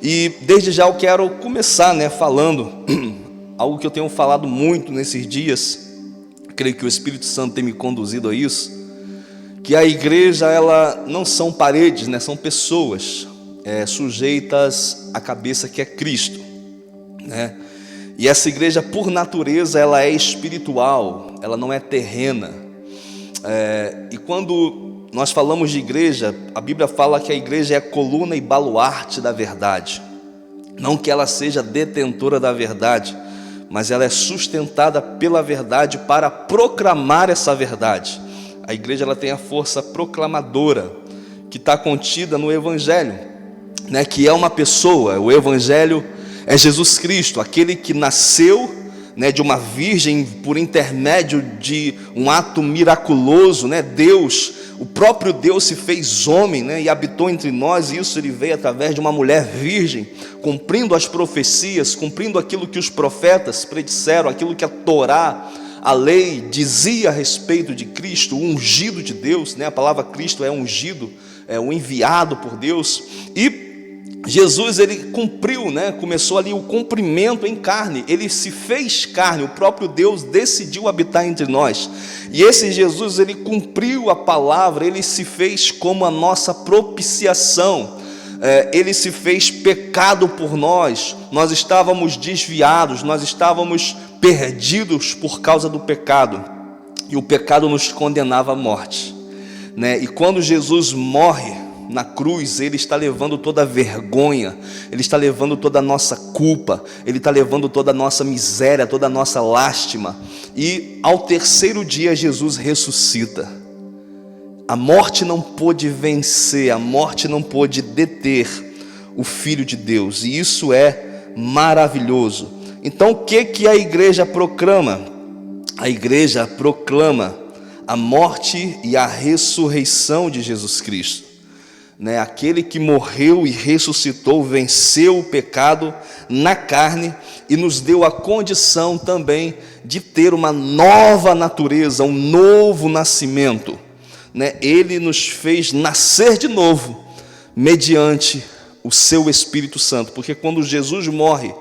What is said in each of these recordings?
E desde já eu quero começar, falando algo que eu tenho falado muito nesses dias. Creio que o Espírito Santo tem me conduzido a isso, que a igreja, ela não são paredes, são pessoas sujeitas à cabeça que é Cristo, E essa igreja, por natureza, ela é espiritual, ela não é terrena. E quando nós falamos de igreja, a Bíblia fala que a igreja é a coluna e baluarte da verdade. Não que ela seja detentora da verdade, mas ela é sustentada pela verdade para proclamar essa verdade. A igreja, ela tem a força proclamadora que está contida no Evangelho, que é uma pessoa. O Evangelho é Jesus Cristo, aquele que nasceu de uma virgem por intermédio de um ato miraculoso, Deus, o próprio Deus se fez homem, e habitou entre nós, e isso ele veio através de uma mulher virgem, cumprindo as profecias, cumprindo aquilo que os profetas predisseram, aquilo que a Torá, a lei, dizia a respeito de Cristo, o ungido de Deus, A palavra Cristo é ungido, é o enviado por Deus. E Jesus, ele cumpriu, começou ali o cumprimento em carne. Ele se fez carne, o próprio Deus decidiu habitar entre nós. E esse Jesus, ele cumpriu a palavra, ele se fez como a nossa propiciação. Ele se fez pecado por nós. Nós estávamos desviados, nós estávamos perdidos por causa do pecado. E o pecado nos condenava à morte, E quando Jesus morre na cruz, ele está levando toda a vergonha, ele está levando toda a nossa culpa, ele está levando toda a nossa miséria, toda a nossa lástima. E ao terceiro dia Jesus ressuscita. A morte não pôde vencer, a morte não pôde deter o Filho de Deus, e isso é maravilhoso. Então o que a igreja proclama? A igreja proclama a morte e a ressurreição de Jesus Cristo. Aquele que morreu e ressuscitou, venceu o pecado na carne e nos deu a condição também de ter uma nova natureza, um novo nascimento, Ele nos fez nascer de novo mediante o seu Espírito Santo, porque quando Jesus morre,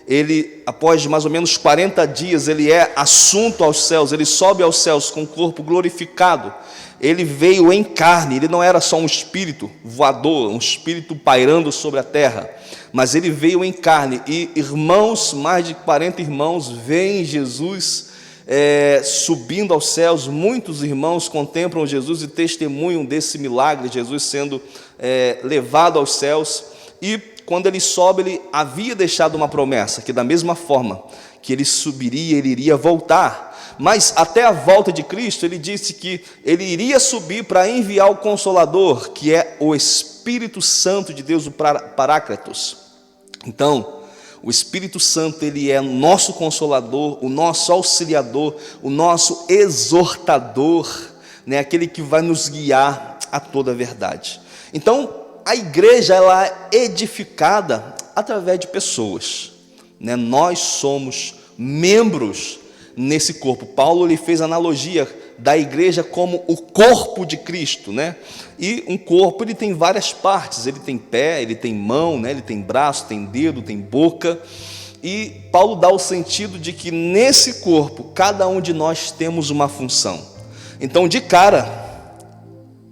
ele, após mais ou menos 40 dias, ele é assunto aos céus, ele sobe aos céus com o corpo glorificado. Ele veio em carne, ele não era só um espírito voador, um espírito pairando sobre a terra, mas ele veio em carne. E irmãos, mais de 40 irmãos, veem Jesus subindo aos céus. Muitos irmãos contemplam Jesus e testemunham desse milagre, Jesus sendo levado aos céus. E quando ele sobe, ele havia deixado uma promessa, que da mesma forma que ele subiria, ele iria voltar. Mas até a volta de Cristo, ele disse que ele iria subir para enviar o Consolador, que é o Espírito Santo de Deus, o Paráclitos. Então, o Espírito Santo, ele é o nosso Consolador, o nosso auxiliador, o nosso exortador, aquele que vai nos guiar a toda a verdade. Então, a igreja, ela é edificada através de pessoas, Nós somos membros nesse corpo. Paulo, ele fez analogia da igreja como o corpo de Cristo, E um corpo, ele tem várias partes, ele tem pé, ele tem mão, Ele tem braço, tem dedo, tem boca. E Paulo dá o sentido de que nesse corpo, cada um de nós temos uma função. Então, de cara,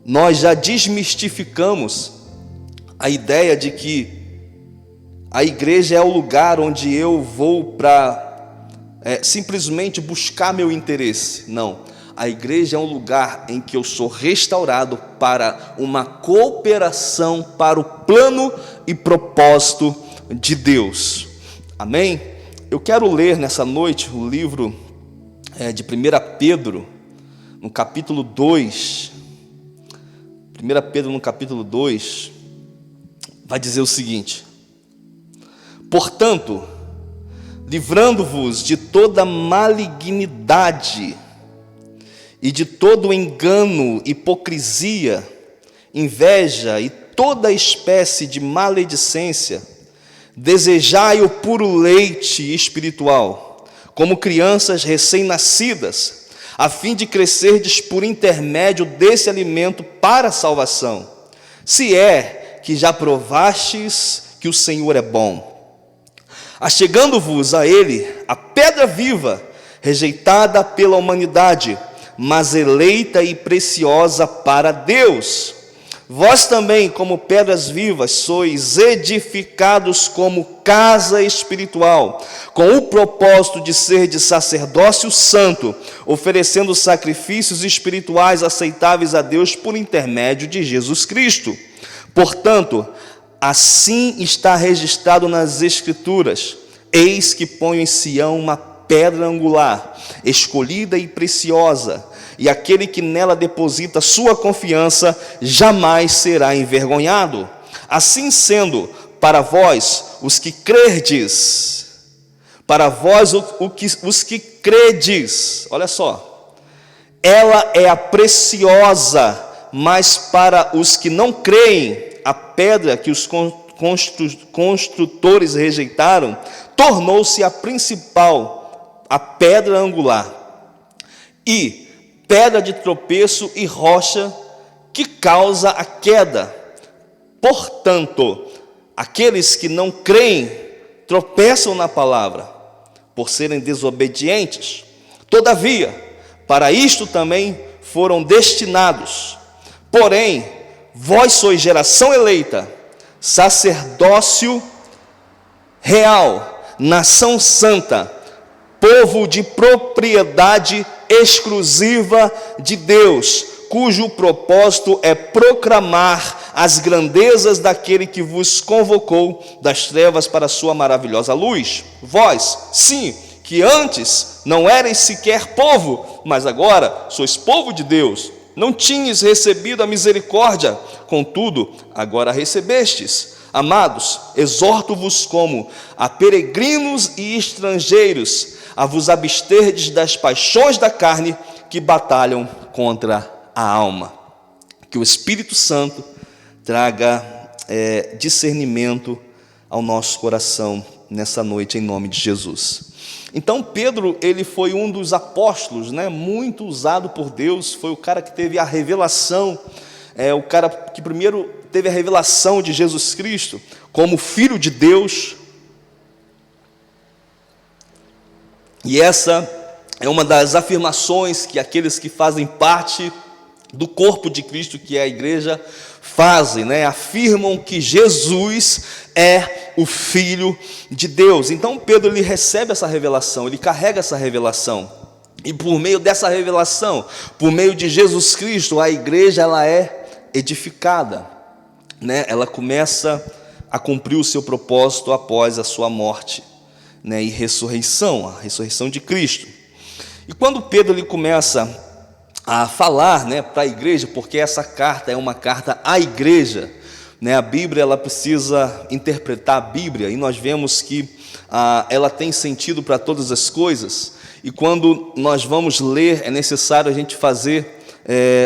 nós já desmistificamos a ideia de que a igreja é o lugar onde eu vou para simplesmente buscar meu interesse. Não, a igreja é um lugar em que eu sou restaurado para uma cooperação para o plano e propósito de Deus. Amém? Eu quero ler nessa noite o livro de 1 Pedro, no capítulo 2. 1 Pedro, no capítulo 2, vai dizer o seguinte: portanto, livrando-vos de toda malignidade e de todo engano, hipocrisia, inveja e toda espécie de maledicência, desejai o puro leite espiritual, como crianças recém-nascidas, a fim de crescerdes por intermédio desse alimento para a salvação. Se é que já provastes que o Senhor é bom. Achegando-vos a ele, a pedra viva, rejeitada pela humanidade, mas eleita e preciosa para Deus. Vós também, como pedras vivas, sois edificados como casa espiritual, com o propósito de ser de sacerdócio santo, oferecendo sacrifícios espirituais aceitáveis a Deus por intermédio de Jesus Cristo. Portanto, assim está registrado nas Escrituras: eis que ponho em Sião uma pedra angular, escolhida e preciosa, e aquele que nela deposita sua confiança jamais será envergonhado. Assim sendo, para vós, os que credes, olha só, ela é a preciosa, mas para os que não creem, a pedra que os construtores rejeitaram, tornou-se a principal, a pedra angular, e pedra de tropeço e rocha que causa a queda. Portanto, aqueles que não creem tropeçam na palavra, por serem desobedientes. Todavia, para isto também foram destinados. Porém, vós sois geração eleita, sacerdócio real, nação santa, povo de propriedade exclusiva de Deus, cujo propósito é proclamar as grandezas daquele que vos convocou das trevas para a sua maravilhosa luz. Vós, sim, que antes não erais sequer povo, mas agora sois povo de Deus. Não tinhas recebido a misericórdia, contudo, agora recebestes. Amados, exorto-vos como a peregrinos e estrangeiros, a vos absterdes das paixões da carne que batalham contra a alma. Que o Espírito Santo traga discernimento ao nosso coração nessa noite, em nome de Jesus. Então Pedro, ele foi um dos apóstolos, muito usado por Deus, foi o cara que teve a revelação, o cara que primeiro teve a revelação de Jesus Cristo como Filho de Deus. E essa é uma das afirmações que aqueles que fazem parte do corpo de Cristo, que é a igreja, fazem, afirmam que Jesus é o Filho de Deus. Então Pedro, ele recebe essa revelação, ele carrega essa revelação, e por meio dessa revelação, por meio de Jesus Cristo, a igreja ela é edificada, ela começa a cumprir o seu propósito após a sua morte, e ressurreição, a ressurreição de Cristo. E quando Pedro ele começa a falar para a igreja, porque essa carta é uma carta à igreja, a Bíblia ela precisa interpretar a Bíblia, e nós vemos que ela tem sentido para todas as coisas, e quando nós vamos ler, é necessário a gente fazer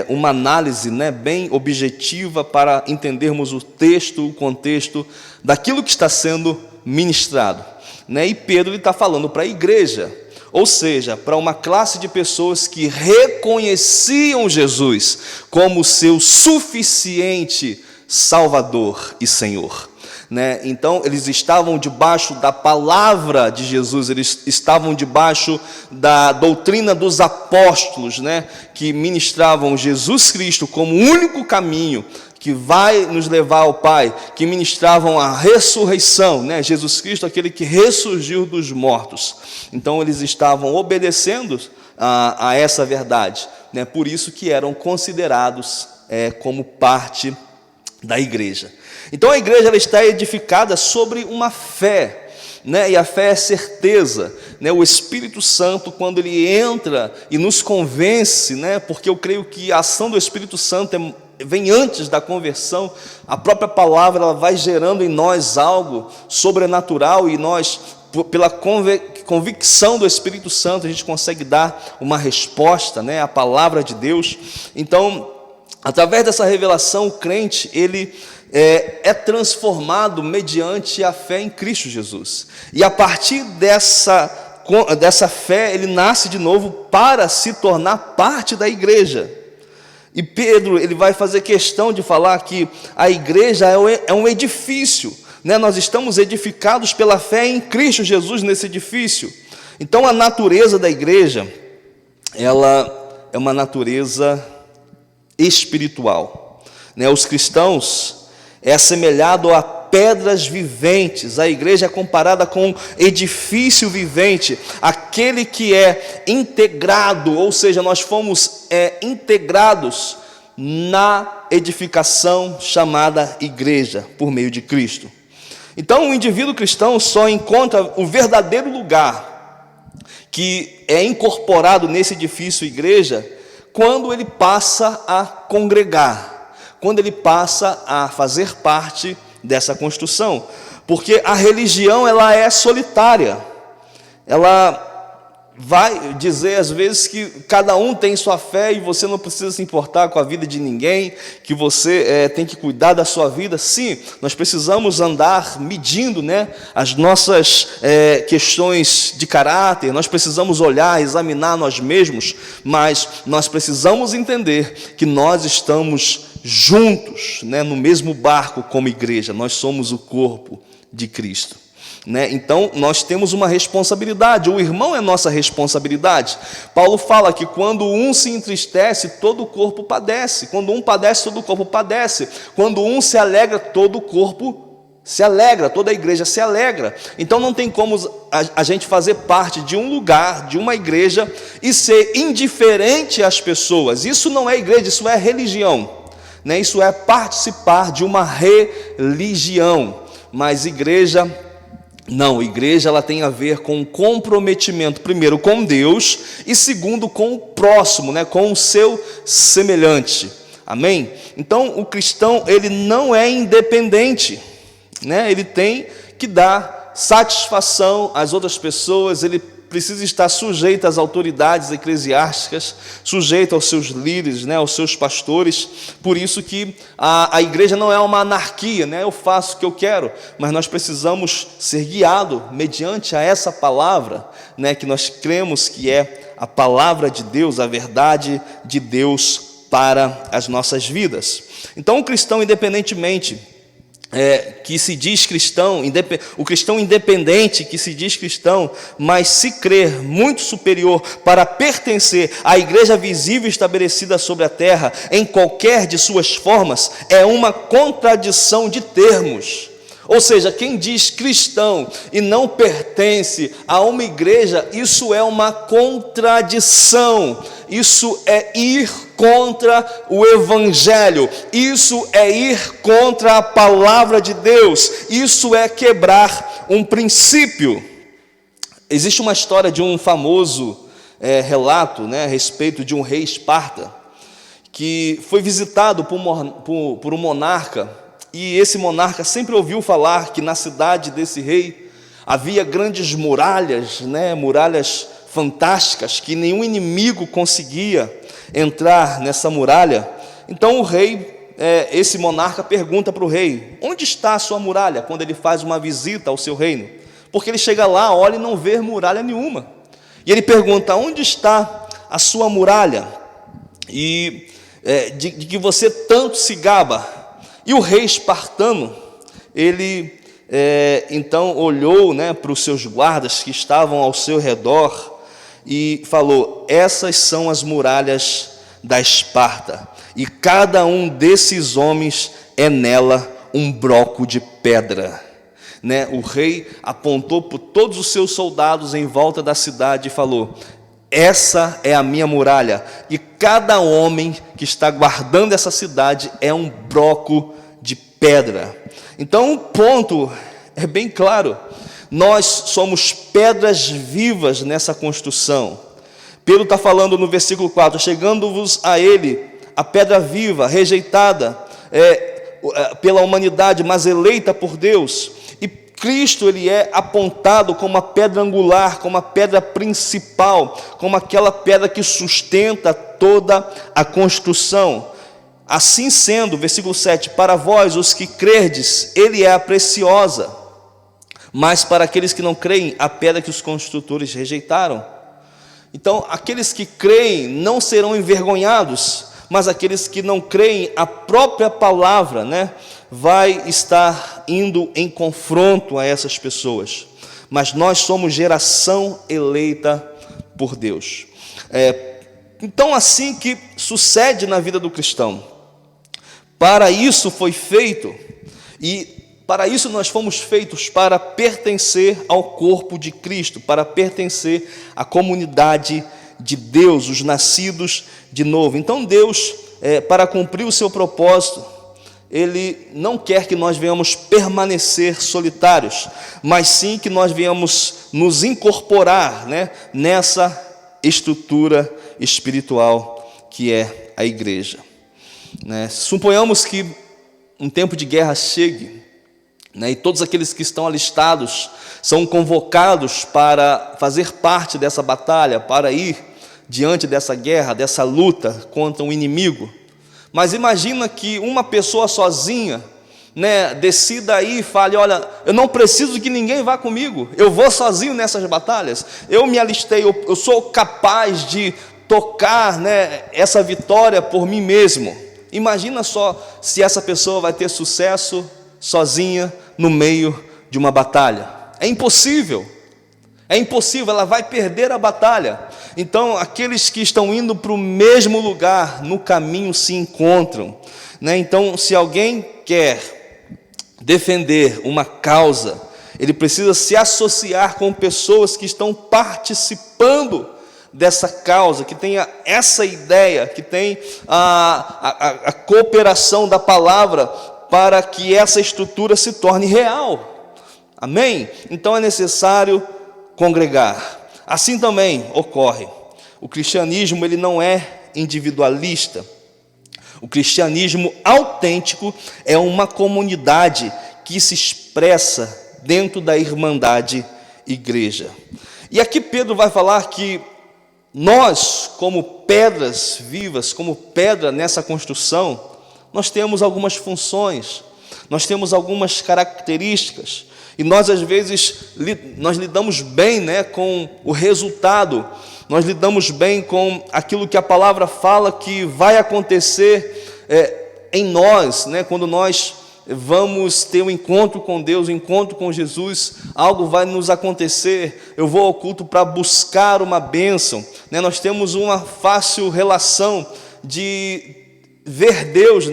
uma análise bem objetiva para entendermos o texto, o contexto daquilo que está sendo ministrado. E Pedro está falando para a igreja, ou seja, para uma classe de pessoas que reconheciam Jesus como seu suficiente Salvador e Senhor. Então eles estavam debaixo da palavra de Jesus, eles estavam debaixo da doutrina dos apóstolos, que ministravam Jesus Cristo como o único caminho que vai nos levar ao Pai, que ministravam a ressurreição, Jesus Cristo, aquele que ressurgiu dos mortos. Então eles estavam obedecendo a essa verdade, por isso que eram considerados como parte da igreja. Então a igreja ela está edificada sobre uma fé, e a fé é certeza, o Espírito Santo, quando ele entra e nos convence, porque eu creio que a ação do Espírito Santo vem antes da conversão, a própria palavra ela vai gerando em nós algo sobrenatural, e nós, pela convicção do Espírito Santo, a gente consegue dar uma resposta, à palavra de Deus. Então, através dessa revelação, o crente, ele é transformado mediante a fé em Cristo Jesus, e a partir dessa fé, ele nasce de novo para se tornar parte da igreja. E Pedro ele vai fazer questão de falar que a igreja é um edifício, né? Nós estamos edificados pela fé em Cristo Jesus nesse edifício. Então a natureza da igreja, ela é uma natureza espiritual, né? Os cristãos é assemelhado a pedras viventes. A igreja é comparada com um edifício vivente, aquele que é integrado, ou seja, nós fomos integrados na edificação chamada igreja, por meio de Cristo. Então o indivíduo cristão só encontra o verdadeiro lugar que é incorporado nesse edifício igreja quando ele passa a congregar, quando ele passa a fazer parte dessa construção, porque a religião ela é solitária, ela vai dizer às vezes que cada um tem sua fé e você não precisa se importar com a vida de ninguém, que você tem que cuidar da sua vida. Sim, nós precisamos andar medindo, né, as nossas questões de caráter, nós precisamos olhar, examinar nós mesmos, mas nós precisamos entender que nós estamos juntos, né, no mesmo barco como igreja, nós somos o corpo de Cristo. Então nós temos uma responsabilidade, o irmão é nossa responsabilidade. Paulo fala que quando um se entristece, todo o corpo padece. Quando um padece, todo o corpo padece. Quando um se alegra, todo o corpo se alegra, toda a igreja se alegra. Então não tem como a gente fazer parte de um lugar, de uma igreja, e ser indiferente às pessoas. Isso não é igreja, isso é religião, né? Isso é participar de uma religião. Mas igreja não, igreja ela tem a ver com comprometimento, primeiro com Deus e segundo com o próximo, né, com o seu semelhante. Amém? Então o cristão ele não é independente, né? Ele tem que dar satisfação às outras pessoas, ele precisa estar sujeito às autoridades eclesiásticas, sujeito aos seus líderes, né, aos seus pastores. Por isso que a igreja não é uma anarquia, né? Eu faço o que eu quero, mas nós precisamos ser guiados mediante a essa palavra, né, que nós cremos que é a palavra de Deus, a verdade de Deus para as nossas vidas. Então o cristão, independentemente que se diz cristão, o cristão independente que se diz cristão, mas se crer muito superior para pertencer à igreja visível estabelecida sobre a terra, em qualquer de suas formas, é uma contradição de termos. Ou seja, quem diz cristão e não pertence a uma igreja, isso é uma contradição, isso é ir contra o evangelho, isso é ir contra a palavra de Deus, isso é quebrar um princípio. Existe uma história de um famoso relato, né, a respeito de um rei Esparta, que foi visitado por um monarca. E esse monarca sempre ouviu falar que na cidade desse rei havia grandes muralhas, né, muralhas fantásticas, que nenhum inimigo conseguia entrar nessa muralha. Então o rei, esse monarca pergunta para o rei: onde está a sua muralha? Quando ele faz uma visita ao seu reino, porque ele chega lá, olha e não vê muralha nenhuma. E ele pergunta: onde está a sua muralha? E de que você tanto se gaba? E o rei espartano, ele então olhou, né, para os seus guardas que estavam ao seu redor e falou: essas são as muralhas da Esparta, e cada um desses homens é nela um broco de pedra. Né? O rei apontou por todos os seus soldados em volta da cidade e falou: essa é a minha muralha, e cada homem que está guardando essa cidade é um broco de pedra. Então o ponto é bem claro: nós somos pedras vivas nessa construção. Pedro está falando no versículo 4: chegando-vos a ele, a pedra viva, rejeitada pela humanidade, mas eleita por Deus. E Cristo, ele é apontado como a pedra angular, como a pedra principal, como aquela pedra que sustenta toda a construção. Assim sendo, versículo 7, para vós, os que crerdes, ele é a preciosa, mas para aqueles que não creem, a pedra que os construtores rejeitaram. Então, aqueles que creem não serão envergonhados, mas aqueles que não creem, a própria palavra, né, vai estar indo em confronto a essas pessoas. Mas nós somos geração eleita por Deus. Então, assim que sucede na vida do cristão. Para isso foi feito, e para isso nós fomos feitos, para pertencer ao corpo de Cristo, para pertencer à comunidade de Deus, os nascidos de novo. Então Deus, para cumprir o seu propósito, Ele não quer que nós venhamos permanecer solitários, mas sim que nós venhamos nos incorporar, né, nessa estrutura espiritual que é a igreja. Suponhamos que um tempo de guerra chegue, e todos aqueles que estão alistados são convocados para fazer parte dessa batalha, para ir diante dessa guerra, dessa luta contra um inimigo. Mas imagina que uma pessoa sozinha, decida aí e fale: olha, eu não preciso que ninguém vá comigo, eu vou sozinho nessas batalhas, eu me alistei, eu sou capaz de tocar, essa vitória por mim mesmo. Imagina só se essa pessoa vai ter sucesso sozinha no meio de uma batalha. É impossível, ela vai perder a batalha. Então aqueles que estão indo para o mesmo lugar, no caminho se encontram, Então, se alguém quer defender uma causa, ele precisa se associar com pessoas que estão participando dessa causa, que tenha essa ideia, que tem a cooperação da palavra, para que essa estrutura se torne real. Amém? Então é necessário congregar. Assim também ocorre. O cristianismo, ele não é individualista. O cristianismo autêntico é uma comunidade que se expressa dentro da irmandade igreja. E aqui Pedro vai falar que nós, como pedras vivas, como pedra nessa construção, nós temos algumas funções, nós temos algumas características, e nós às vezes nós lidamos bem, com o resultado, nós lidamos bem com aquilo que a palavra fala que vai acontecer em nós, quando nós vamos ter um encontro com Deus, um encontro com Jesus, algo vai nos acontecer. Eu vou ao culto para buscar uma bênção, nós temos uma fácil relação de ver Deus,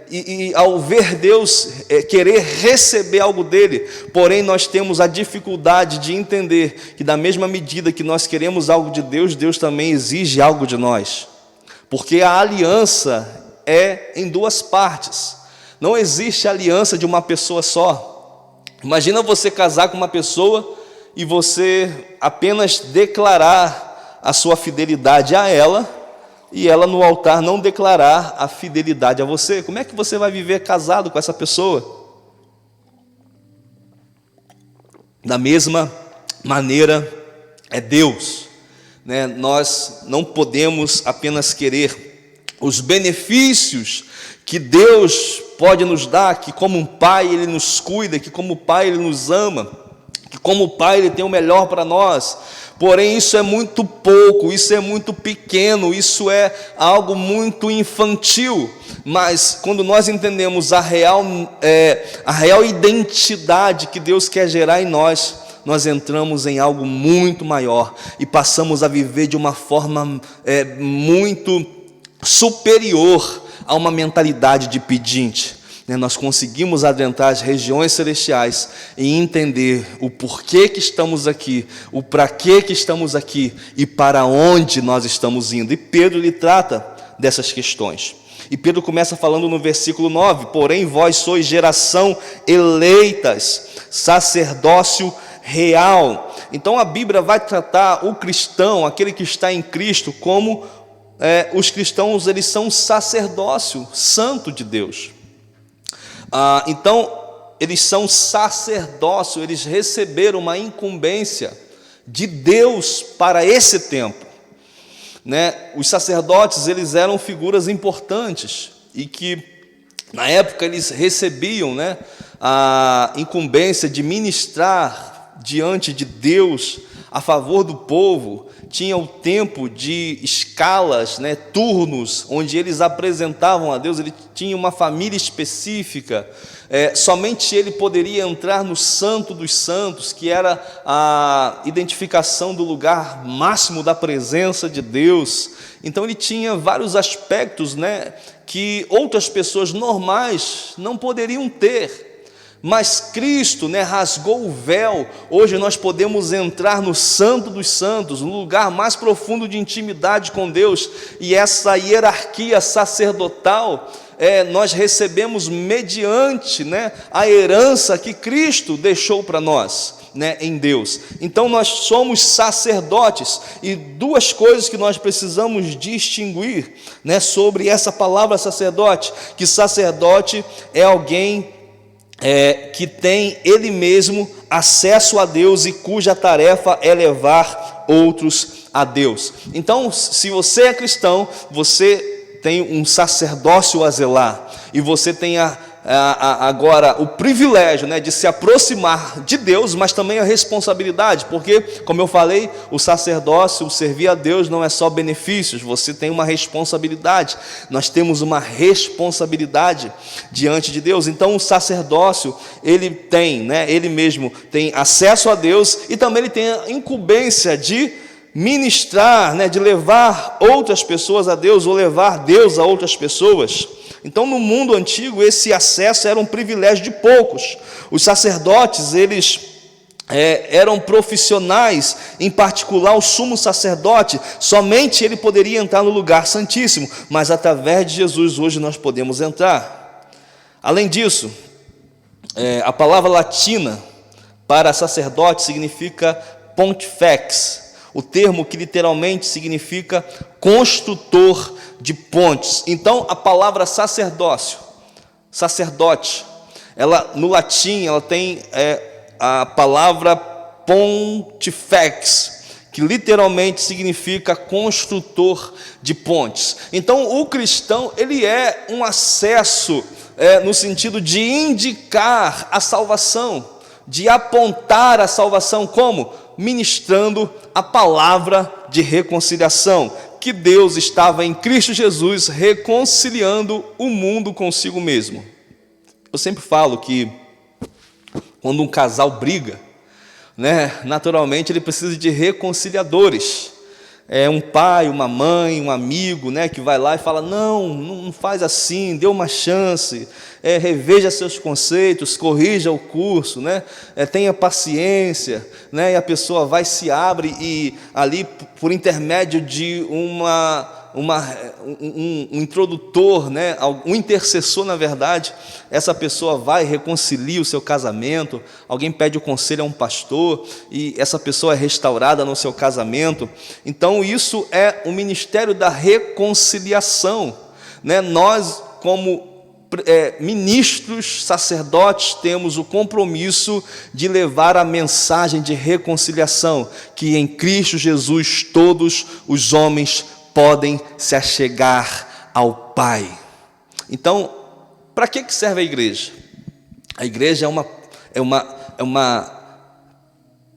e ao ver Deus, querer receber algo dele. Porém, nós temos a dificuldade de entender que da mesma medida que nós queremos algo de Deus, Deus também exige algo de nós, porque a aliança é em duas partes. Não existe aliança de uma pessoa só. Imagina você casar com uma pessoa e você apenas declarar a sua fidelidade a ela, e ela no altar não declarar a fidelidade a você. Como é que você vai viver casado com essa pessoa? Da mesma maneira é Deus, Nós não podemos apenas querer os benefícios que Deus pode nos dar, que como um pai Ele nos cuida, que como pai Ele nos ama, que como pai Ele tem o melhor para nós. Porém, isso é muito pouco, isso é muito pequeno, isso é algo muito infantil. Mas quando nós entendemos a real identidade que Deus quer gerar em nós, nós entramos em algo muito maior e passamos a viver de uma forma muito superior a uma mentalidade de pedinte. Nós conseguimos adentrar as regiões celestiais e entender o porquê que estamos aqui, o para que estamos aqui e para onde nós estamos indo. E Pedro lhe trata dessas questões. E Pedro começa falando no versículo 9: porém vós sois geração eleitas, sacerdócio real. Então a Bíblia vai tratar o cristão, aquele que está em Cristo, como os cristãos, eles são um sacerdócio santo de Deus. Então, eles são sacerdócio, eles receberam uma incumbência de Deus para esse tempo. Os sacerdotes, eles eram figuras importantes e que, na época, eles recebiam a incumbência de ministrar diante de Deus a favor do povo, tinha o tempo de escalas, né, turnos, onde eles apresentavam a Deus. Ele tinha uma família específica, somente ele poderia entrar no Santo dos Santos, que era a identificação do lugar máximo da presença de Deus. Então ele tinha vários aspectos, né, que outras pessoas normais não poderiam ter. Mas Cristo, né, rasgou o véu. Hoje nós podemos entrar no Santo dos Santos, no lugar mais profundo de intimidade com Deus. E essa hierarquia sacerdotal nós recebemos mediante, né, a herança que Cristo deixou para nós, né, em Deus. Então nós somos sacerdotes. E duas coisas que nós precisamos distinguir, né, sobre essa palavra sacerdote: que sacerdote é alguém que tem ele mesmo acesso a Deus e cuja tarefa é levar outros a Deus. Então, se você é cristão, você tem um sacerdócio a zelar, e você tem agora o privilégio, né, de se aproximar de Deus, mas também a responsabilidade, porque, como eu falei, o sacerdócio, o servir a Deus, não é só benefícios, você tem uma responsabilidade. Nós temos uma responsabilidade diante de Deus. Então o sacerdócio, ele tem, né, ele mesmo tem acesso a Deus, e também ele tem a incumbência de ministrar, né, de levar outras pessoas a Deus, ou levar Deus a outras pessoas. Então, no mundo antigo, esse acesso era um privilégio de poucos. Os sacerdotes, eles eram profissionais, em particular o sumo sacerdote. Somente ele poderia entrar no lugar santíssimo, mas através de Jesus hoje nós podemos entrar. Além disso, a palavra latina para sacerdote significa pontifex, o termo que literalmente significa construtor de pontes. Então a palavra sacerdote, ela no latim ela tem a palavra pontifex, que literalmente significa construtor de pontes. Então o cristão, ele é um acesso no sentido de indicar a salvação, de apontar a salvação. Como? Ministrando a palavra de reconciliação, que Deus estava em Cristo Jesus reconciliando o mundo consigo mesmo. Eu sempre falo que quando um casal briga, né, naturalmente ele precisa de reconciliadores. Um pai, uma mãe, um amigo, né, que vai lá e fala: não faz assim, dê uma chance, reveja seus conceitos, corrija o curso, né, tenha paciência, né, e a pessoa vai, se abre, e ali, por intermédio de um introdutor, né, um intercessor, na verdade, essa pessoa vai e reconcilia o seu casamento. Alguém pede o conselho a um pastor e essa pessoa é restaurada no seu casamento. Então isso é o ministério da reconciliação, né? Nós, como ministros, sacerdotes, temos o compromisso de levar a mensagem de reconciliação, que em Cristo Jesus todos os homens podem se achegar ao Pai. Então, para que serve a igreja? A igreja é uma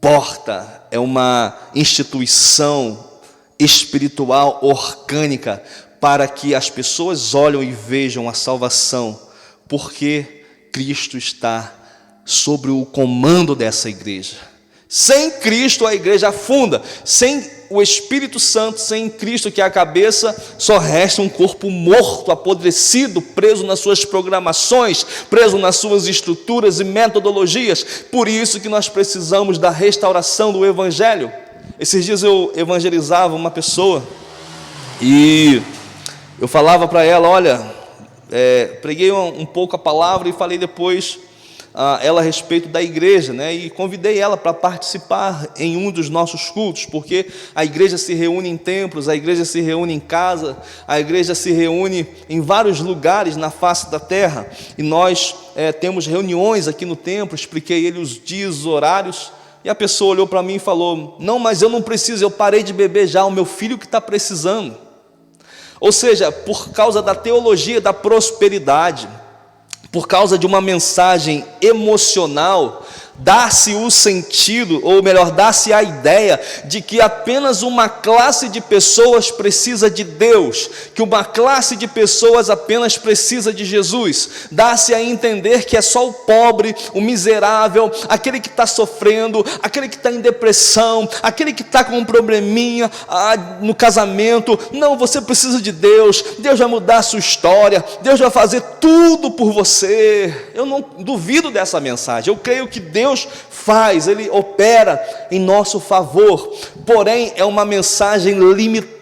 porta, é uma instituição espiritual orgânica para que as pessoas olhem e vejam a salvação, porque Cristo está sobre o comando dessa igreja. Sem Cristo a igreja afunda. Sem o Espírito Santo, sem Cristo, que é a cabeça, só resta um corpo morto, apodrecido, preso nas suas programações, preso nas suas estruturas e metodologias. Por isso que nós precisamos da restauração do Evangelho. Esses dias eu evangelizava uma pessoa e eu falava para ela: olha, preguei um pouco a palavra e falei depois ela a respeito da igreja, né? E convidei ela para participar em um dos nossos cultos, porque a igreja se reúne em templos, a igreja se reúne em casa, a igreja se reúne em vários lugares na face da terra, e nós temos reuniões aqui no templo. Expliquei ele os dias, os horários, e a pessoa olhou para mim e falou: não, mas eu não preciso, eu parei de beber já, o meu filho que está precisando. Ou seja, por causa da teologia da prosperidade, por causa de uma mensagem emocional, dá-se o sentido, ou melhor, dá-se a ideia de que apenas uma classe de pessoas precisa de Deus, que uma classe de pessoas apenas precisa de Jesus. Dá-se a entender que é só o pobre, o miserável, aquele que está sofrendo, aquele que está em depressão, aquele que está com um probleminha no casamento. Não, você precisa de Deus, Deus vai mudar a sua história, Deus vai fazer tudo por você. Eu não duvido dessa mensagem, eu creio que Deus faz, Ele opera em nosso favor, porém é uma mensagem limitada,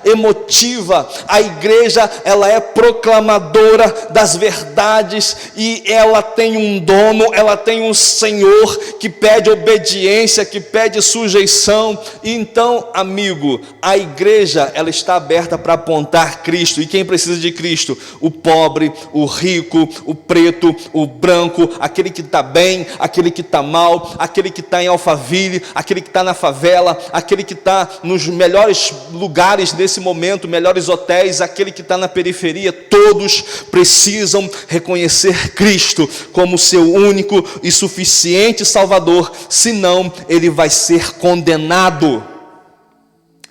emotiva. A igreja, ela é proclamadora das verdades, e ela tem um dono, ela tem um Senhor que pede obediência, que pede sujeição. E então, amigo, a igreja, ela está aberta para apontar Cristo. E quem precisa de Cristo? O pobre, o rico, o preto, o branco, aquele que está bem, aquele que está mal, aquele que está em Alphaville, aquele que está na favela, aquele que está nos melhores lugares nesse momento, melhores hotéis, aquele que está na periferia. Todos precisam reconhecer Cristo como seu único e suficiente Salvador, senão ele vai ser condenado.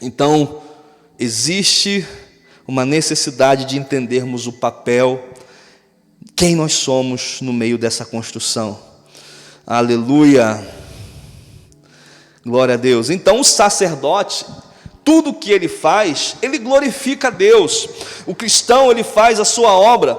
Então, existe uma necessidade de entendermos o papel, quem nós somos no meio dessa construção. Aleluia, glória a Deus. Então o sacerdote, tudo que ele faz, ele glorifica a Deus. O cristão, ele faz a sua obra,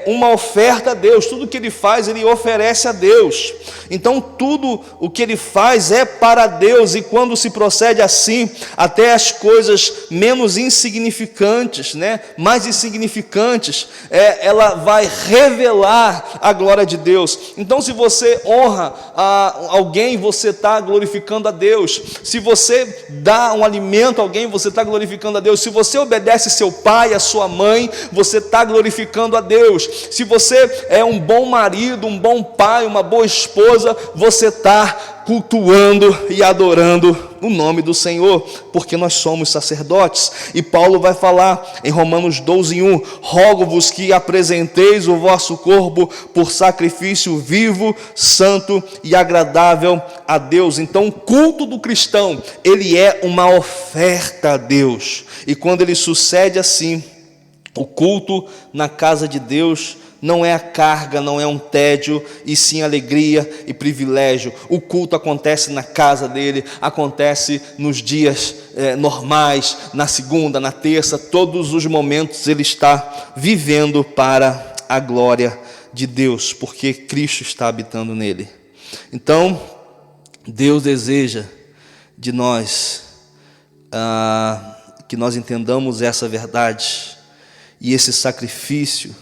uma oferta a Deus. Tudo que ele faz, ele oferece a Deus. Então tudo o que ele faz é para Deus. E quando se procede assim, até as coisas menos insignificantes, mais insignificantes, ela vai revelar a glória de Deus. Então, se você honra alguém, você está glorificando a Deus. Se você dá um alimento a alguém, você está glorificando a Deus. Se você obedece seu pai, a sua mãe, você está glorificando a Deus. Se você é um bom marido, um bom pai, uma boa esposa, você está cultuando e adorando o nome do Senhor, porque nós somos sacerdotes. E Paulo vai falar em Romanos 12:1: rogo-vos que apresenteis o vosso corpo por sacrifício vivo, santo e agradável a Deus. Então o culto do cristão, ele é uma oferta a Deus. E quando ele sucede assim, o culto na casa de Deus não é a carga, não é um tédio, e sim alegria e privilégio. O culto acontece na casa dele, acontece nos dias normais, na segunda, na terça, todos os momentos ele está vivendo para a glória de Deus, porque Cristo está habitando nele. Então, Deus deseja de nós que nós entendamos essa verdade, e esse sacrifício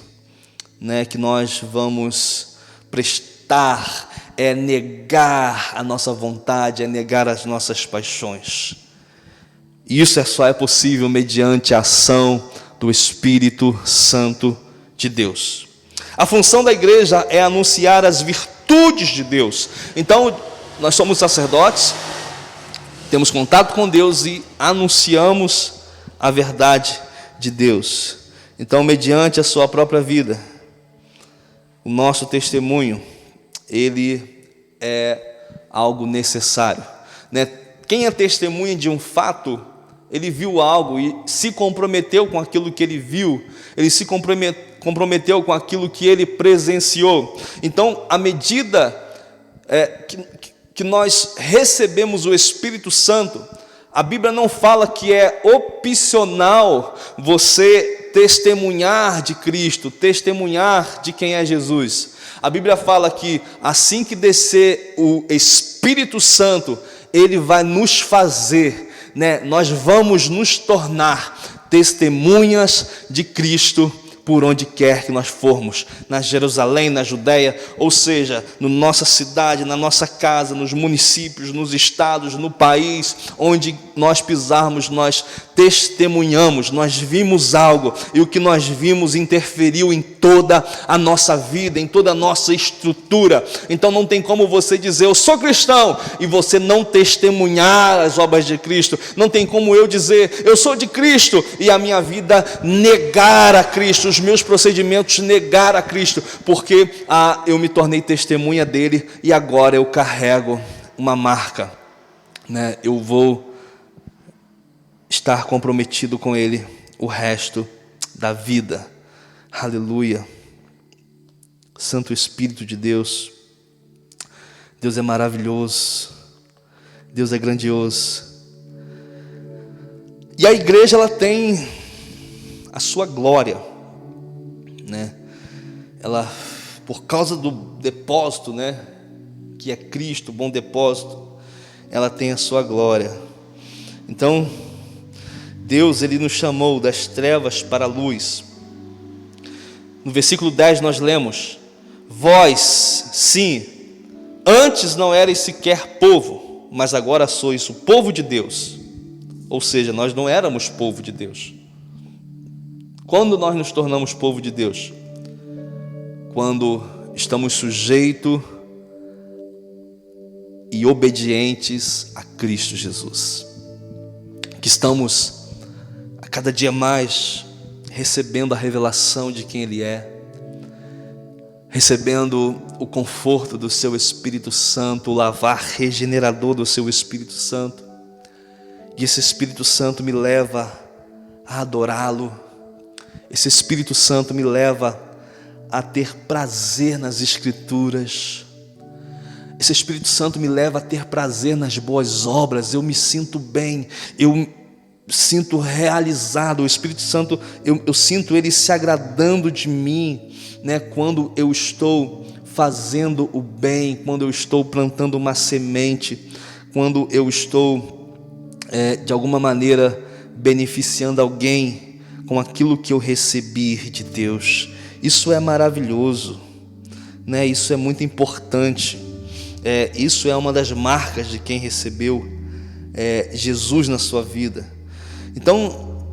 que nós vamos prestar é negar a nossa vontade, é negar as nossas paixões. E isso só é possível mediante a ação do Espírito Santo de Deus. A função da igreja é anunciar as virtudes de Deus. Então, nós somos sacerdotes, temos contato com Deus e anunciamos a verdade de Deus. Então, mediante a sua própria vida, o nosso testemunho, ele é algo necessário. Quem é testemunha de um fato, ele viu algo e se comprometeu com aquilo que ele viu, ele se comprometeu com aquilo que ele presenciou. Então, à medida que nós recebemos o Espírito Santo, a Bíblia não fala que é opcional você testemunhar de Cristo, testemunhar de quem é Jesus. A Bíblia fala que assim que descer o Espírito Santo, ele vai nos fazer, nós vamos nos tornar testemunhas de Cristo por onde quer que nós formos, na Jerusalém, na Judéia, ou seja, na nossa cidade, na nossa casa, nos municípios, nos estados, no país, onde nós pisarmos, nós testemunhamos, nós vimos algo, e o que nós vimos interferiu em toda a nossa vida, em toda a nossa estrutura. Então não tem como você dizer, eu sou cristão, e você não testemunhar as obras de Cristo. Não tem como eu dizer, eu sou de Cristo, e a minha vida negar a Cristo, os meus procedimentos negar a Cristo, porque eu me tornei testemunha dele, e agora eu carrego uma marca, né? Eu vou estar comprometido com ele o resto da vida. Aleluia. Santo Espírito de Deus, Deus é maravilhoso, Deus é grandioso. E a igreja, ela tem a sua glória, né? Ela, por causa do depósito, né, que é Cristo, bom depósito, ela tem a sua glória. Então, Deus, ele nos chamou das trevas para a luz. No versículo 10 nós lemos: vós, sim, antes não erais sequer povo, mas agora sois o povo de Deus. Ou seja, nós não éramos povo de Deus. Quando nós nos tornamos povo de Deus? Quando estamos sujeitos e obedientes a Cristo Jesus, que estamos a cada dia mais recebendo a revelação de quem Ele é, recebendo o conforto do Seu Espírito Santo, o lavar regenerador do Seu Espírito Santo, e esse Espírito Santo me leva a adorá-lo, esse Espírito Santo me leva a ter prazer nas Escrituras, esse Espírito Santo me leva a ter prazer nas boas obras. Eu me sinto bem, eu sinto realizado. O Espírito Santo, eu sinto Ele se agradando de mim, né? Quando eu estou fazendo o bem, quando eu estou plantando uma semente, quando eu estou de alguma maneira beneficiando alguém com aquilo que eu recebi de Deus. Isso é maravilhoso, né? Isso é muito importante. Isso é uma das marcas de quem recebeu Jesus na sua vida. Então,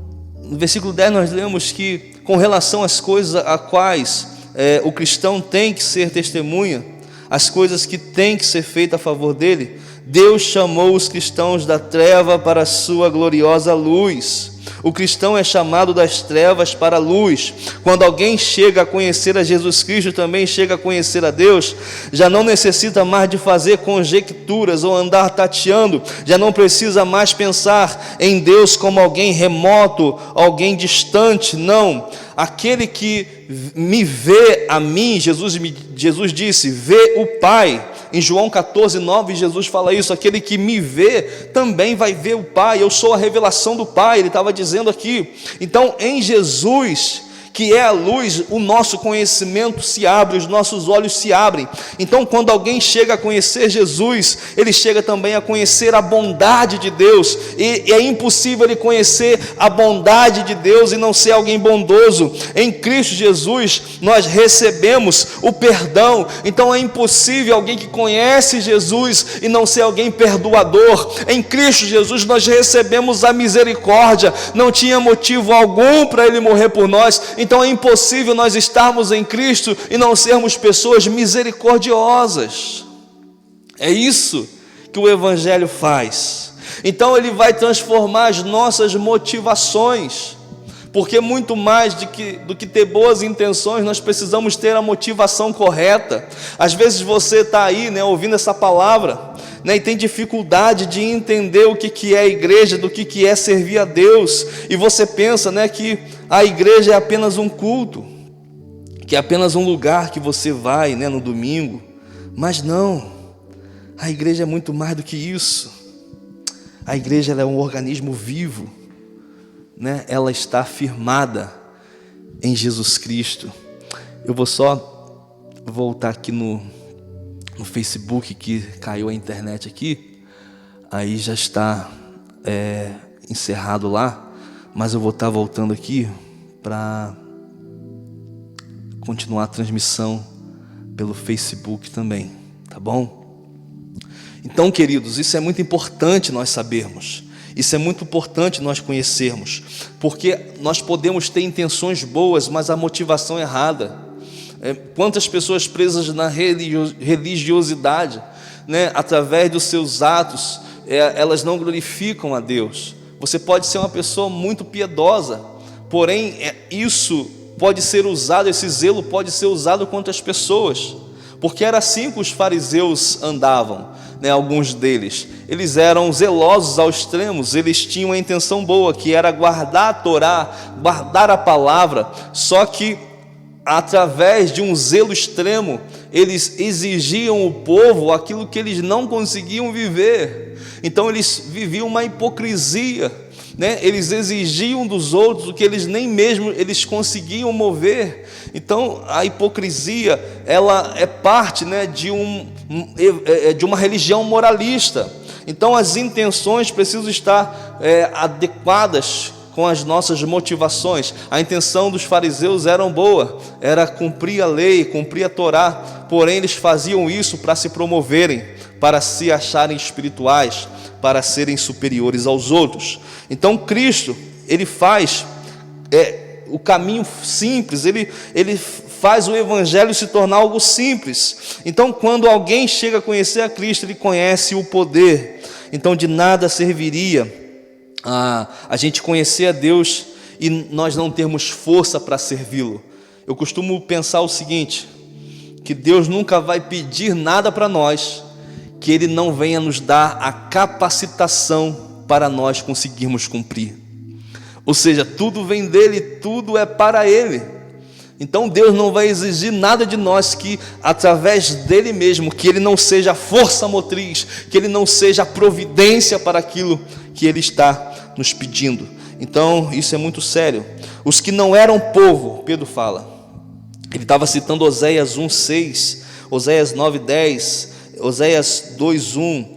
no versículo 10 nós lemos que, com relação às coisas a quais o cristão tem que ser testemunha, as coisas que tem que ser feitas a favor dele, Deus chamou os cristãos da treva para a sua gloriosa luz. O cristão é chamado das trevas para a luz. Quando alguém chega a conhecer a Jesus Cristo, também chega a conhecer a Deus, já não necessita mais de fazer conjecturas ou andar tateando, já não precisa mais pensar em Deus como alguém remoto, alguém distante. Não, aquele que me vê a mim, Jesus disse, vê o Pai. Em João 14:9, Jesus fala isso: aquele que me vê também vai ver o Pai. Eu sou a revelação do Pai, ele estava dizendo aqui. Então, em Jesus, que é a luz, o nosso conhecimento se abre, os nossos olhos se abrem. Então, quando alguém chega a conhecer Jesus, ele chega também a conhecer a bondade de Deus, e é impossível ele conhecer a bondade de Deus e não ser alguém bondoso. Em Cristo Jesus nós recebemos o perdão. Então é impossível alguém que conhece Jesus e não ser alguém perdoador. Em Cristo Jesus nós recebemos a misericórdia, não tinha motivo algum para ele morrer por nós. Então é impossível nós estarmos em Cristo e não sermos pessoas misericordiosas. É isso que o Evangelho faz. Então ele vai transformar as nossas motivações, porque muito mais do que ter boas intenções, nós precisamos ter a motivação correta. Às vezes você está aí, né, ouvindo essa palavra, né, e tem dificuldade de entender o que é a igreja, do que é servir a Deus, e você pensa, né, que a igreja é apenas um culto, que é apenas um lugar que você vai, né, no domingo. Mas não, a igreja é muito mais do que isso. A igreja, ela é um organismo vivo, né? Ela está firmada em Jesus Cristo. Eu vou só voltar aqui no Facebook, que caiu a internet aqui, aí já está encerrado lá, mas eu vou estar voltando aqui para continuar a transmissão pelo Facebook também, tá bom? Então, queridos, isso é muito importante nós sabermos. Isso é muito importante nós conhecermos, porque nós podemos ter intenções boas, mas a motivação errada. Quantas pessoas presas na religiosidade, né, através dos seus atos, elas não glorificam a Deus. Você pode ser uma pessoa muito piedosa, porém isso pode ser usado, esse zelo pode ser usado contra as pessoas, porque era assim que os fariseus andavam, né? Alguns deles, eles eram zelosos ao extremo, eles tinham a intenção boa, que era guardar a Torá, guardar a palavra, só que através de um zelo extremo, eles exigiam o povo aquilo que eles não conseguiam viver. Então eles viviam uma hipocrisia, né? Eles exigiam dos outros o que eles nem mesmo eles conseguiam mover. Então a hipocrisia, ela é parte, né, de uma religião moralista. Então as intenções precisam estar adequadas com as nossas motivações. A intenção dos fariseus era boa, era cumprir a lei, cumprir a Torá, porém eles faziam isso para se promoverem, para se acharem espirituais, para serem superiores aos outros. Então Cristo, ele faz o caminho simples, ele faz o evangelho se tornar algo simples. Então quando alguém chega a conhecer a Cristo, ele conhece o poder. Então de nada serviria a gente conhecer a Deus e nós não termos força para servi-lo. Eu costumo pensar o seguinte, que Deus nunca vai pedir nada para nós que Ele não venha nos dar a capacitação para nós conseguirmos cumprir. Ou seja, tudo vem dEle, tudo é para Ele. Então Deus não vai exigir nada de nós que através dEle mesmo, que Ele não seja a força motriz, que Ele não seja a providência para aquilo que Ele está nos pedindo. Então isso é muito sério. Os que não eram povo, Pedro fala, ele estava citando Oséias 1:6, Oséias 9:10, Oséias 2:1.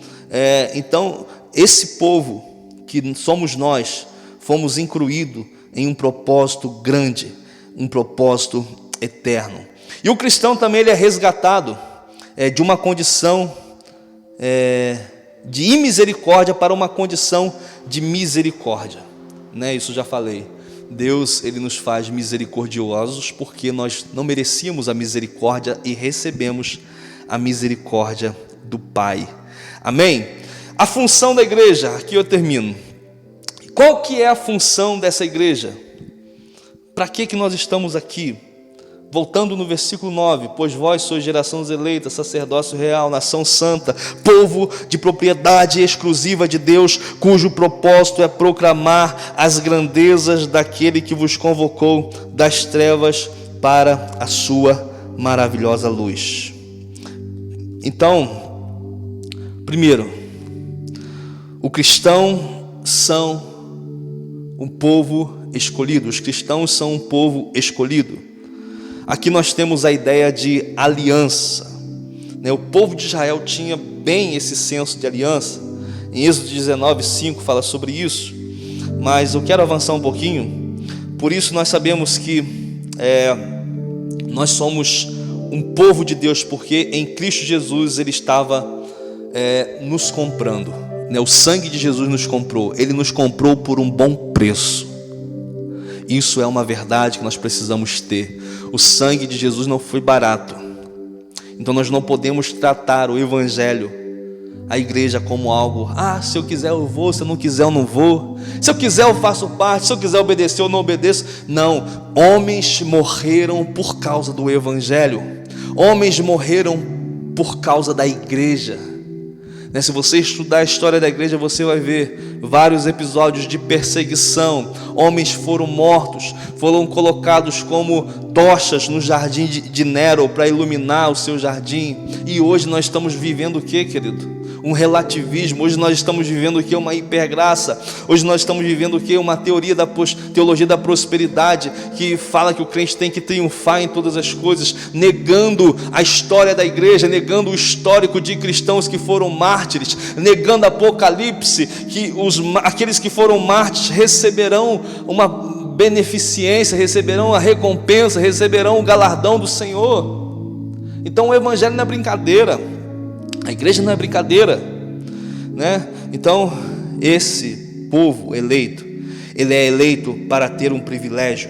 Então esse povo que somos nós, fomos incluídos em um propósito grande, um propósito eterno. E o cristão também ele é resgatado de uma condição de imisericórdia para uma condição de misericórdia, né? Isso já falei. Deus, ele nos faz misericordiosos porque nós não merecíamos a misericórdia e recebemos a misericórdia do Pai. Amém? A função da igreja, aqui eu termino. Qual que é a função dessa igreja? Para que nós estamos aqui? Voltando no versículo 9, pois vós sois geração eleita, sacerdócio real, nação santa, povo de propriedade exclusiva de Deus, cujo propósito é proclamar as grandezas daquele que vos convocou das trevas para a sua maravilhosa luz. Então, primeiro, o cristão são um povo escolhido, os cristãos são um povo escolhido. Aqui nós temos a ideia de aliança, né? O povo de Israel tinha bem esse senso de aliança. Em Êxodo 19:5 fala sobre isso, mas eu quero avançar um pouquinho. Por isso nós sabemos que nós somos um povo de Deus, porque em Cristo Jesus Ele estava nos comprando, né? O sangue de Jesus nos comprou, Ele nos comprou por um bom preço. Isso é uma verdade que nós precisamos ter. O sangue de Jesus não foi barato. Então nós não podemos tratar o evangelho, a igreja, como algo, se eu quiser eu vou, se eu não quiser eu não vou, se eu quiser eu faço parte, se eu quiser obedecer eu não obedeço. Não, homens morreram por causa do evangelho. Homens morreram por causa da igreja. Se você estudar a história da igreja, você vai ver vários episódios de perseguição. Homens foram mortos, foram colocados como tochas no jardim de Nero para iluminar o seu jardim. E hoje nós estamos vivendo o que, querido? Um relativismo. Hoje nós estamos vivendo o que? Uma hipergraça. Hoje nós estamos vivendo o que? Uma teologia da prosperidade, que fala que o crente tem que triunfar em todas as coisas, negando a história da igreja, negando o histórico de cristãos que foram mártires, negando Apocalipse, que aqueles que foram mártires receberão uma beneficência, receberão a recompensa, receberão o galardão do Senhor. Então o evangelho não é brincadeira, a igreja não é brincadeira, né? Então esse povo eleito. Ele é eleito para ter um privilégio.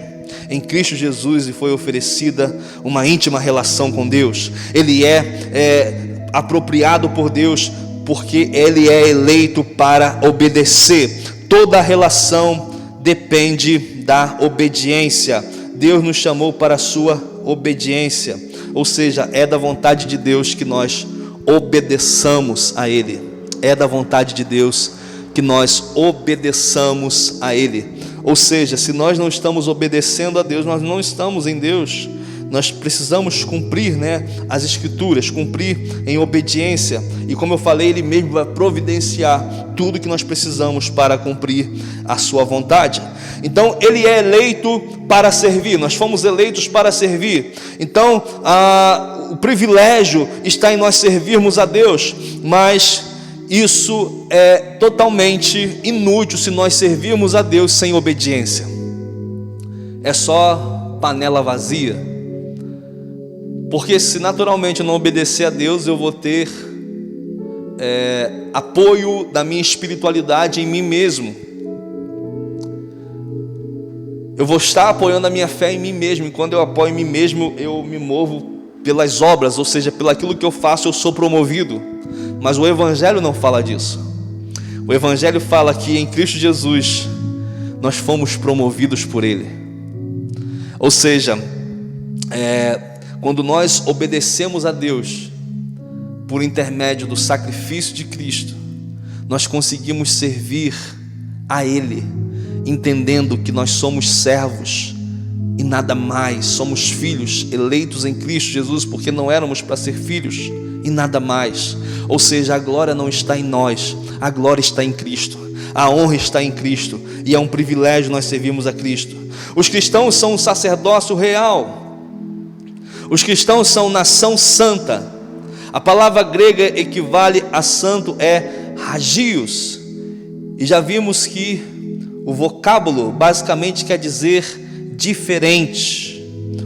Em Cristo Jesus lhe foi oferecida uma íntima relação com Deus. Ele é apropriado por Deus porque ele é eleito para obedecer. Toda relação depende da obediência. Deus nos chamou para a sua obediência, ou seja, é da vontade de Deus que nós obedeçamos a Ele. É da vontade de Deus que nós obedeçamos a Ele. Ou seja, se nós não estamos obedecendo a Deus, nós não estamos em Deus. Nós precisamos cumprir, as Escrituras, cumprir em obediência. E como eu falei, Ele mesmo vai providenciar tudo que nós precisamos para cumprir a sua vontade. Então, Ele é eleito para servir. Nós fomos eleitos para servir. Então, o privilégio está em nós servirmos a Deus. Mas isso é totalmente inútil se nós servirmos a Deus sem obediência. É só panela vazia. Porque se naturalmente eu não obedecer a Deus, eu vou ter apoio da minha espiritualidade em mim mesmo. Eu vou estar apoiando a minha fé em mim mesmo. E quando eu apoio em mim mesmo, eu me movo pelas obras, ou seja, pelo aquilo que eu faço, eu sou promovido. Mas o Evangelho não fala disso. O Evangelho fala que em Cristo Jesus nós fomos promovidos por Ele. Ou seja, quando nós obedecemos a Deus por intermédio do sacrifício de Cristo, nós conseguimos servir a Ele, entendendo que nós somos servos e nada mais. Somos filhos eleitos em Cristo Jesus, porque não éramos para ser filhos e nada mais. Ou seja, a glória não está em nós, a glória está em Cristo, a honra está em Cristo, e é um privilégio nós servirmos a Cristo. Os cristãos são um sacerdócio real. Os cristãos são nação santa. A palavra grega equivale a santo é hagios. E já vimos que o vocábulo basicamente quer dizer diferente.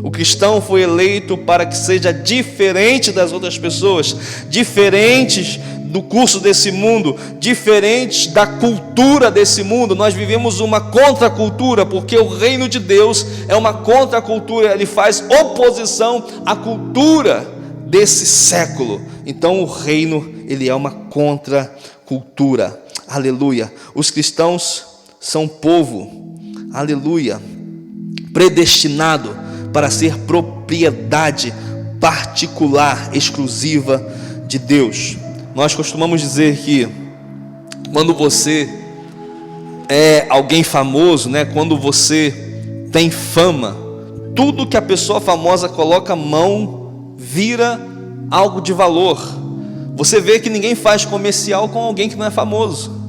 O cristão foi eleito para que seja diferente das outras pessoas, diferentes do curso desse mundo, diferentes da cultura desse mundo. Nós vivemos uma contracultura, porque o reino de Deus é uma contracultura. Ele faz oposição à cultura desse século. Então o reino, ele é uma contracultura. Aleluia. Os cristãos são povo, aleluia, predestinado para ser propriedade particular, exclusiva de Deus. Nós costumamos dizer que quando você é alguém famoso, quando você tem fama, tudo que a pessoa famosa coloca a mão vira algo de valor. Você vê que ninguém faz comercial com alguém que não é famoso.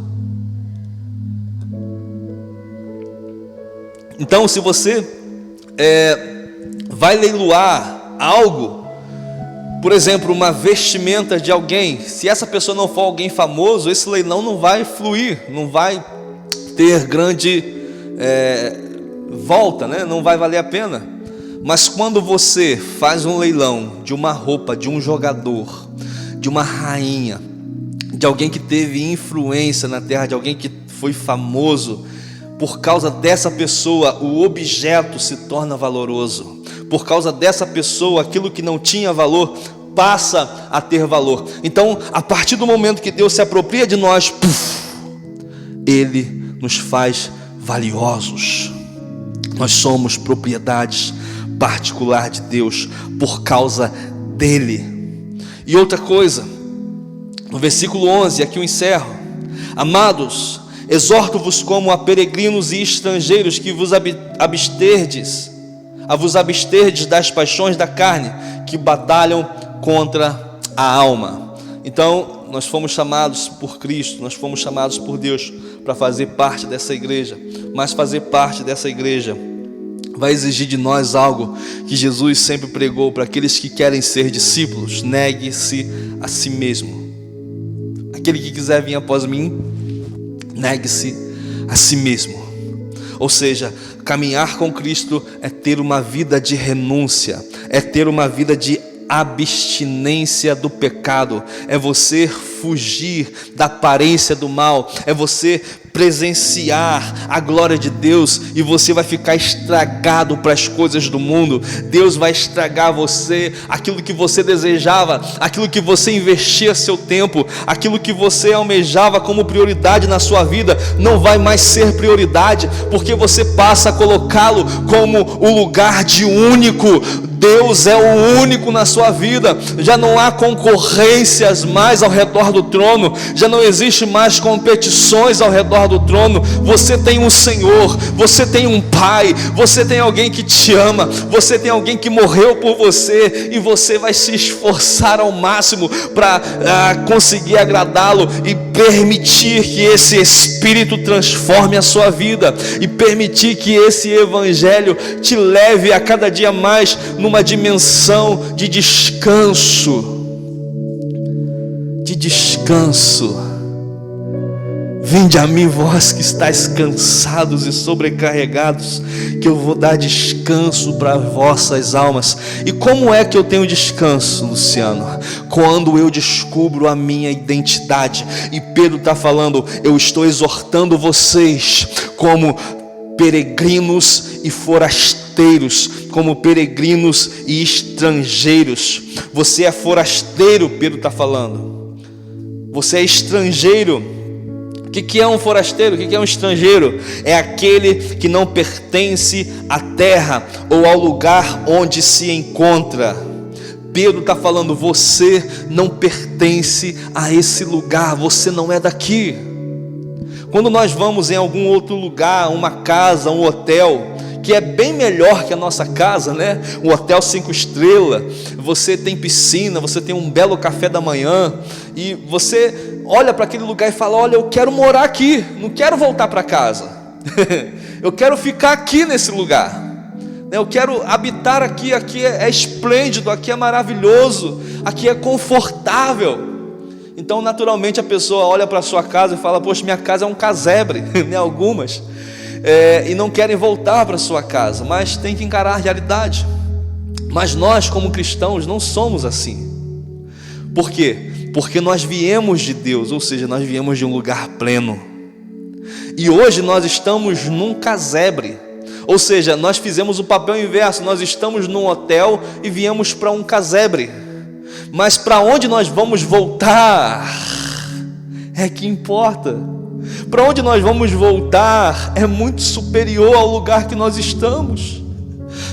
Então, se você vai leiloar algo, por exemplo, uma vestimenta de alguém, se essa pessoa não for alguém famoso, esse leilão não vai fluir, não vai ter grande volta, não vai valer a pena. Mas quando você faz um leilão de uma roupa, de um jogador, de uma rainha, de alguém que teve influência na terra, de alguém que foi famoso, por causa dessa pessoa, o objeto se torna valoroso. Por causa dessa pessoa, aquilo que não tinha valor passa a ter valor. Então, a partir do momento que Deus se apropria de nós, Ele nos faz valiosos. Nós somos propriedades particular de Deus por causa dele. E outra coisa, no versículo 11, aqui eu encerro: amados, exorto-vos como a peregrinos e estrangeiros que vos absterdes das paixões da carne, que batalham contra a alma. Então, nós fomos chamados por Cristo, nós fomos chamados por Deus para fazer parte dessa igreja. Mas fazer parte dessa igreja vai exigir de nós algo que Jesus sempre pregou para aqueles que querem ser discípulos: negue-se a si mesmo. Aquele que quiser vir após mim, negue-se a si mesmo. Ou seja, caminhar com Cristo é ter uma vida de renúncia, é ter uma vida de abstinência do pecado, é você fugir da aparência do mal, é você presenciar a glória de Deus e você vai ficar estragado para as coisas do mundo. Deus vai estragar você, aquilo que você desejava, aquilo que você investia seu tempo, aquilo que você almejava como prioridade na sua vida, não vai mais ser prioridade, porque você passa a colocá-lo como o lugar de único. Deus é o único na sua vida. Já não há concorrências mais ao redor do trono, já não existe mais competições ao redor do trono. Você tem um Senhor, você tem um Pai, você tem alguém que te ama, você tem alguém que morreu por você, e você vai se esforçar ao máximo para conseguir agradá-lo e permitir que esse Espírito transforme a sua vida, e permitir que esse Evangelho te leve a cada dia mais numa dimensão de descanso. Vinde a mim, vós que estáis cansados e sobrecarregados, que eu vou dar descanso para vossas almas. E como é que eu tenho descanso, Luciano? Quando eu descubro a minha identidade. E Pedro está falando: eu estou exortando vocês como peregrinos e forasteiros, como peregrinos e estrangeiros. Você é forasteiro, Pedro está falando. Você é estrangeiro. O que é um forasteiro? O que é um estrangeiro? É aquele que não pertence à terra ou ao lugar onde se encontra. Pedro está falando: você não pertence a esse lugar, você não é daqui. Quando nós vamos em algum outro lugar, uma casa, um hotel, que é bem melhor que a nossa casa, né? Um hotel 5 estrelas, você tem piscina, você tem um belo café da manhã, e você olha para aquele lugar e fala: olha, eu quero morar aqui, não quero voltar para casa. Eu quero ficar aqui nesse lugar, eu quero habitar aqui. Aqui é esplêndido, aqui é maravilhoso, aqui é confortável. Então naturalmente a pessoa olha para a sua casa e fala: poxa, minha casa é um casebre, né? Algumas e não querem voltar para a sua casa, mas tem que encarar a realidade. Mas nós, como cristãos, não somos assim. Por quê? Porque nós viemos de Deus, ou seja, nós viemos de um lugar pleno, e hoje nós estamos num casebre, ou seja, nós fizemos o papel inverso. Nós estamos num hotel e viemos para um casebre. Mas para onde nós vamos voltar é que importa. Para onde nós vamos voltar é muito superior ao lugar que nós estamos.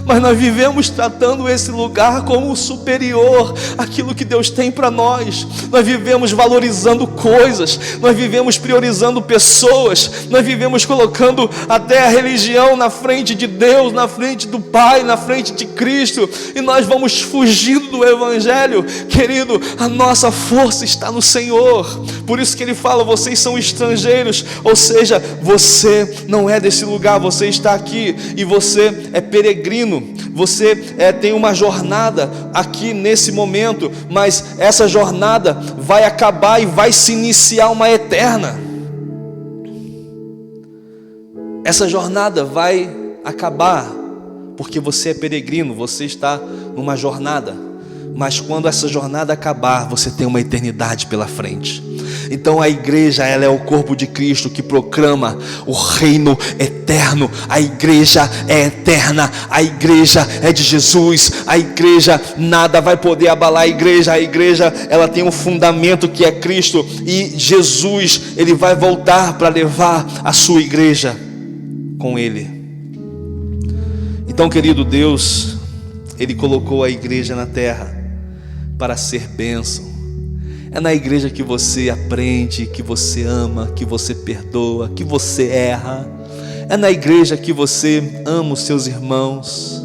Mas nós vivemos tratando esse lugar como superior àquilo que Deus tem para nós. Nós vivemos valorizando coisas, nós vivemos priorizando pessoas, nós vivemos colocando até a religião na frente de Deus, na frente do Pai, na frente de Cristo, e nós vamos fugindo do Evangelho. Querido, a nossa força está no Senhor. Por isso que Ele fala: vocês são estrangeiros, ou seja, você não é desse lugar, você está aqui e você é peregrino. Você tem uma jornada aqui nesse momento, mas essa jornada vai acabar e vai se iniciar uma eterna. Essa jornada vai acabar porque você é peregrino, você está numa jornada, mas quando essa jornada acabar, você tem uma eternidade pela frente. Então a igreja, ela é o corpo de Cristo que proclama o reino eterno. A igreja é eterna, a igreja é de Jesus, a igreja, nada vai poder abalar a igreja. A igreja, ela tem um fundamento que é Cristo, e Jesus, Ele vai voltar para levar a sua igreja com Ele. Então, querido, Deus, Ele colocou a igreja na terra para ser bênção. É na igreja que você aprende, que você ama, que você perdoa, que você erra. É na igreja que você ama os seus irmãos.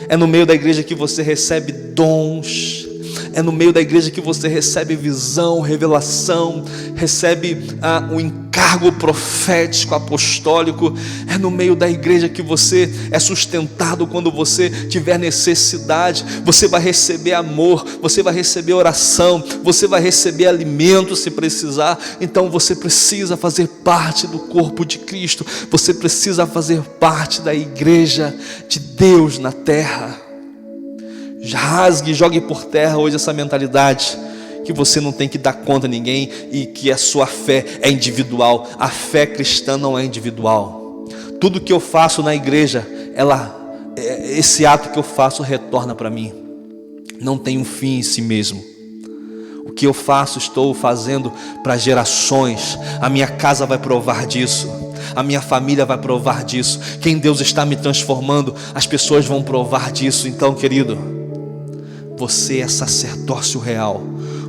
É no meio da igreja que você recebe dons. É no meio da igreja que você recebe visão, revelação, recebe o encargo profético, apostólico. É no meio da igreja que você é sustentado quando você tiver necessidade. Você vai receber amor, você vai receber oração, você vai receber alimento se precisar. Então você precisa fazer parte do corpo de Cristo. Você precisa fazer parte da igreja de Deus na terra. Rasgue e jogue por terra hoje essa mentalidade que você não tem que dar conta a ninguém e que a sua fé é individual. A fé cristã não é individual. Tudo que eu faço na igreja, esse ato que eu faço retorna para mim. Não tem um fim em si mesmo. O que eu faço, estou fazendo para gerações. A minha casa vai provar disso. A minha família vai provar disso. Quem Deus está me transformando, as pessoas vão provar disso. Então, querido, você é sacerdócio real.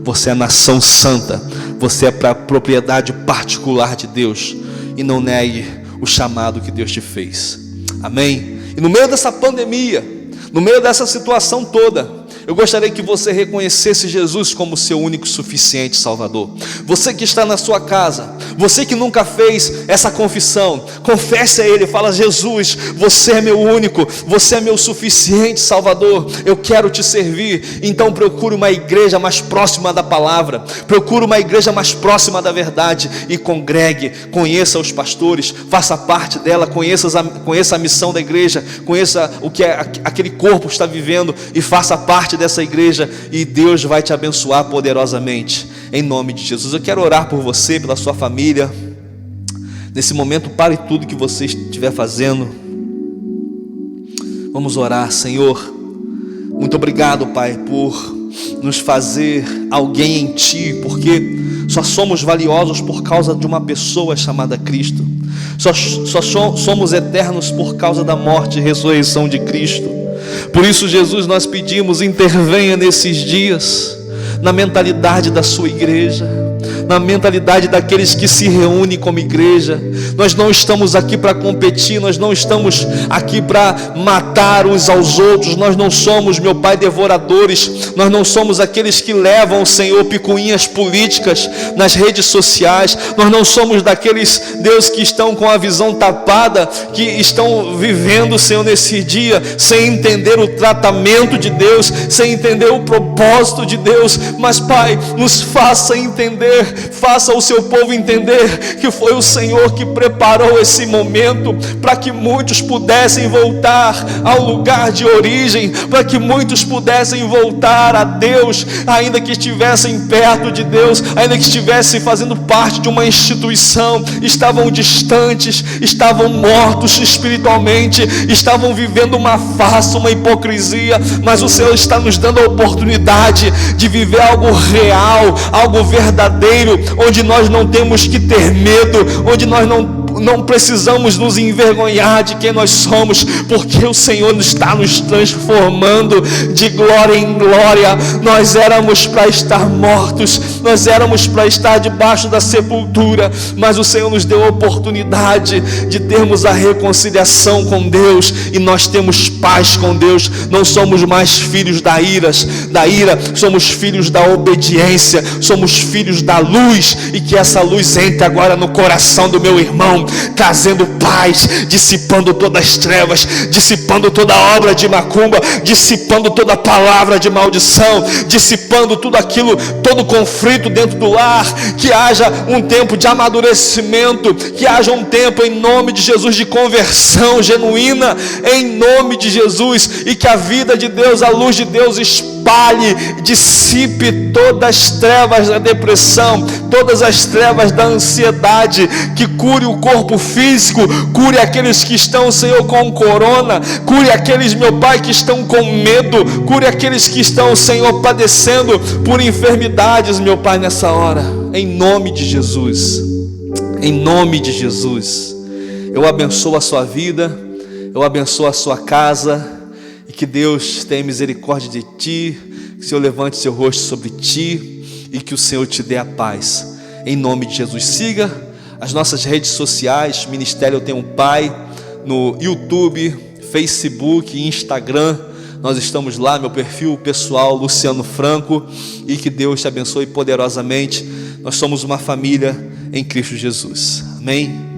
Você é nação santa. Você é para a propriedade particular de Deus. E não negue o chamado que Deus te fez. Amém? E no meio dessa pandemia, no meio dessa situação toda, eu gostaria que você reconhecesse Jesus como seu único e suficiente Salvador. Você que está na sua casa, você que nunca fez essa confissão, confesse a Ele, fala: Jesus, você é meu único, você é meu suficiente Salvador, eu quero te servir. Então procure uma igreja mais próxima da palavra, procure uma igreja mais próxima da verdade e congregue, conheça os pastores, faça parte dela, conheça a missão da igreja, conheça o que aquele corpo está vivendo e faça parte dessa igreja, e Deus vai te abençoar poderosamente, em nome de Jesus. Eu quero orar por você, pela sua família. Nesse momento, pare tudo que você estiver fazendo. Vamos orar. Senhor, muito obrigado, Pai, por nos fazer alguém em Ti, porque só somos valiosos por causa de uma pessoa chamada Cristo. Só somos eternos por causa da morte e ressurreição de Cristo. Por isso, Jesus, nós pedimos, intervenha nesses dias, na mentalidade da sua igreja, na mentalidade daqueles que se reúnem como igreja. Nós não estamos aqui para competir, nós não estamos aqui para matar uns aos outros, nós não somos, meu Pai, devoradores, nós não somos aqueles que levam, Senhor, picuinhas políticas nas redes sociais, nós não somos daqueles, Deus, que estão com a visão tapada, que estão vivendo, Senhor, nesse dia, sem entender o tratamento de Deus, sem entender o propósito de Deus. Mas, Pai, nos faça entender, faça o seu povo entender que foi o Senhor que preparou esse momento para que muitos pudessem voltar ao lugar de origem, para que muitos pudessem voltar a Deus, ainda que estivessem perto de Deus, ainda que estivessem fazendo parte de uma instituição, estavam distantes, estavam mortos espiritualmente, estavam vivendo uma farsa, uma hipocrisia. Mas o Senhor está nos dando a oportunidade de viver algo real, algo verdadeiro, onde nós não temos que ter medo, onde nós não precisamos nos envergonhar de quem nós somos, porque o Senhor está nos transformando de glória em glória. Nós éramos para estar mortos, nós éramos para estar debaixo da sepultura, mas o Senhor nos deu a oportunidade de termos a reconciliação com Deus, e nós temos paz com Deus. Não somos mais filhos da ira, somos filhos da obediência, somos filhos da luz, e que essa luz entre agora no coração do meu irmão, trazendo paz, dissipando todas as trevas, dissipando toda obra de macumba, dissipando toda palavra de maldição, dissipando tudo aquilo, todo conflito dentro do lar. Que haja um tempo de amadurecimento, que haja um tempo, em nome de Jesus, de conversão genuína, em nome de Jesus, e que a vida de Deus, a luz de Deus espalhe, dissipe todas as trevas da depressão, todas as trevas da ansiedade, que cure o corpo físico, cure aqueles que estão, Senhor, com corona, cure aqueles, meu Pai, que estão com medo, cure aqueles que estão, Senhor, padecendo por enfermidades, meu Pai, nessa hora, em nome de Jesus, em nome de Jesus. Eu abençoo a sua vida, eu abençoo a sua casa, e que Deus tenha misericórdia de ti, que o Senhor levante seu rosto sobre ti, e que o Senhor te dê a paz, em nome de Jesus. Siga as nossas redes sociais, Ministério Eu Tenho um Pai, no YouTube, Facebook e Instagram. Nós estamos lá, meu perfil pessoal, Luciano Franco, e que Deus te abençoe poderosamente. Nós somos uma família em Cristo Jesus. Amém?